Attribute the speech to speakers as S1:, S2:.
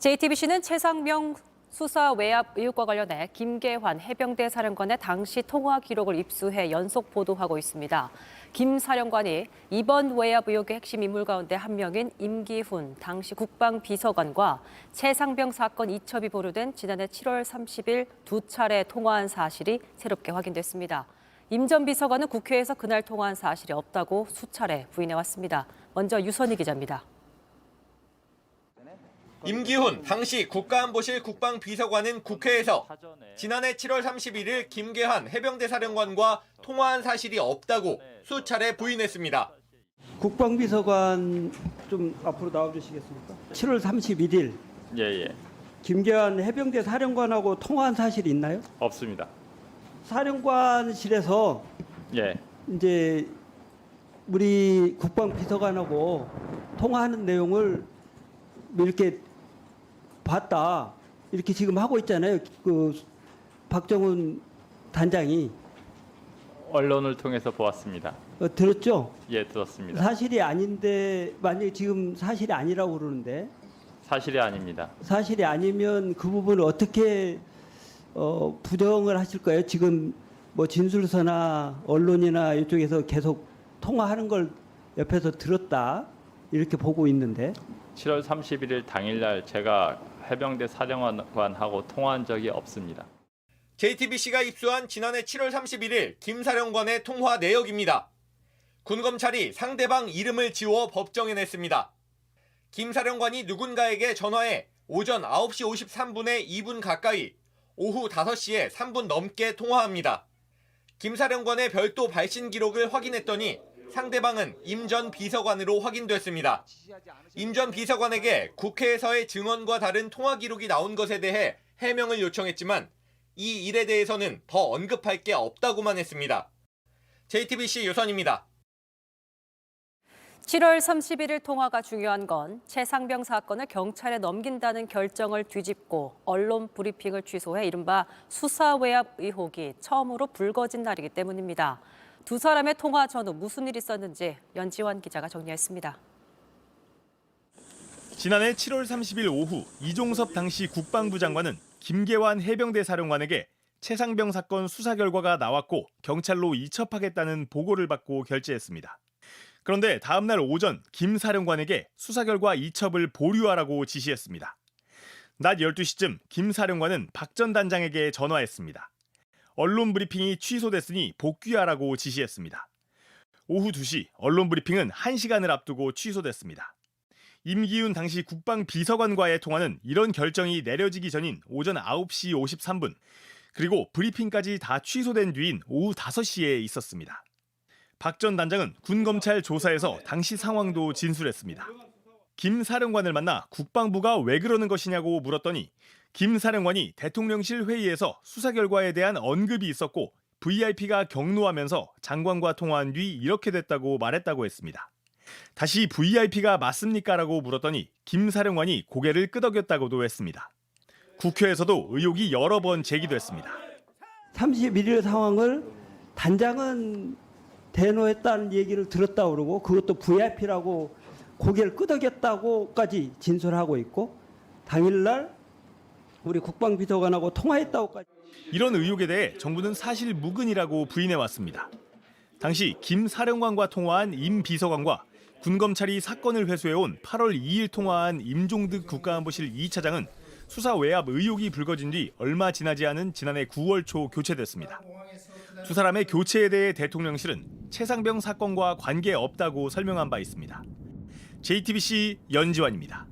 S1: JTBC는 최상병 수사 외압 의혹과 관련해 김계환 해병대 사령관의 당시 통화 기록을 입수해 연속 보도하고 있습니다. 김 사령관이 이번 외압 의혹의 핵심 인물 가운데 한 명인 임기훈 당시 국방비서관과 최상병 사건 이첩이 보류된 지난해 7월 30일 두 차례 통화한 사실이 새롭게 확인됐습니다. 임 전 비서관은 국회에서 그날 통화한 사실이 없다고 수차례 부인해왔습니다. 먼저 유선희 기자입니다.
S2: 임기훈 당시 국가안보실 국방비서관은 국회에서 지난해 7월 31일 김계환 해병대 사령관과 통화한 사실이 없다고 수차례 부인했습니다.
S3: 국방비서관 좀 앞으로 나와주시겠습니까? 7월 31일
S4: 예.
S3: 김계환 해병대 사령관하고 통화한 사실이 있나요?
S4: 없습니다.
S3: 사령관실에서
S4: 예.
S3: 이제 우리 국방비서관하고 통화하는 내용을 이렇게 봤다 이렇게 지금 하고 있잖아요. 그 박정훈 단장이
S4: 언론을 통해서 보았습니다.
S3: 들었죠?
S4: 예, 들었습니다.
S3: 사실이 아닌데 만약에 지금 사실이 아니라고 그러는데
S4: 사실이 아닙니다.
S3: 사실이 아니면 그 부분을 어떻게 부정을 하실 거예요? 지금 뭐 진술서나 언론이나 이쪽에서 계속 통화하는 걸 옆에서 들었다 이렇게 보고 있는데
S4: 7월 31일 당일날 제가 해병대 사령관하고 통화한 적이 없습니다.
S2: JTBC가 입수한 지난해 7월 31일 김 사령관의 통화 내역입니다. 군 검찰이 상대방 이름을 지워 법정에 냈습니다. 김 사령관이 누군가에게 전화해 오전 9시 53분에 2분 가까이, 오후 5시에 3분 넘게 통화합니다. 김 사령관의 별도 발신 기록을 확인했더니 상대방은 임 전 비서관으로 확인됐습니다. 임 전 비서관에게 국회에서의 증언과 다른 통화 기록이 나온 것에 대해 해명을 요청했지만 이 일에 대해서는 더 언급할 게 없다고만 했습니다. JTBC 유선입니다.
S1: 7월 31일 통화가 중요한 건 최상병 사건을 경찰에 넘긴다는 결정을 뒤집고 언론 브리핑을 취소해 이른바 수사 외압 의혹이 처음으로 불거진 날이기 때문입니다. 두 사람의 통화 전후 무슨 일이 있었는지 연지환 기자가 정리했습니다.
S5: 지난해 7월 30일 오후 이종섭 당시 국방부 장관은 김계환 해병대 사령관에게 최상병 사건 수사 결과가 나왔고 경찰로 이첩하겠다는 보고를 받고 결재했습니다. 그런데 다음 날 오전 김 사령관에게 수사 결과 이첩을 보류하라고 지시했습니다. 낮 12시쯤 김 사령관은 박 전 단장에게 전화했습니다. 언론 브리핑이 취소됐으니 복귀하라고 지시했습니다. 오후 2시 언론 브리핑은 1시간을 앞두고 취소됐습니다. 임기훈 당시 국방비서관과의 통화는 이런 결정이 내려지기 전인 오전 9시 53분, 그리고 브리핑까지 다 취소된 뒤인 오후 5시에 있었습니다. 박 전 단장은 군검찰 조사에서 당시 상황도 진술했습니다. 김 사령관을 만나 국방부가 왜 그러는 것이냐고 물었더니 김 사령관이 대통령실 회의에서 수사 결과에 대한 언급이 있었고 VIP가 격노하면서 장관과 통화한 뒤 이렇게 됐다고 말했다고 했습니다. 다시 VIP가 맞습니까? 라고 물었더니 김 사령관이 고개를 끄덕였다고도 했습니다. 국회에서도 의혹이 여러 번 제기됐습니다.
S3: 31일 상황을 단장은 대노했다는 얘기를 들었다고 그러고 그것도 VIP라고 고개를 끄덕였다고까지 진술하고 있고 당일날 우리 국방비서관하고 통화했다고까지.
S5: 이런 의혹에 대해 정부는 사실 무근이라고 부인해왔습니다. 당시 김 사령관과 통화한 임 비서관과 군검찰이 사건을 회수해온 8월 2일 통화한 임종득 국가안보실 2차장은 수사 외압 의혹이 불거진 뒤 얼마 지나지 않은 지난해 9월 초 교체됐습니다. 두 사람의 교체에 대해 대통령실은 최상병 사건과 관계없다고 설명한 바 있습니다. JTBC 연지환입니다.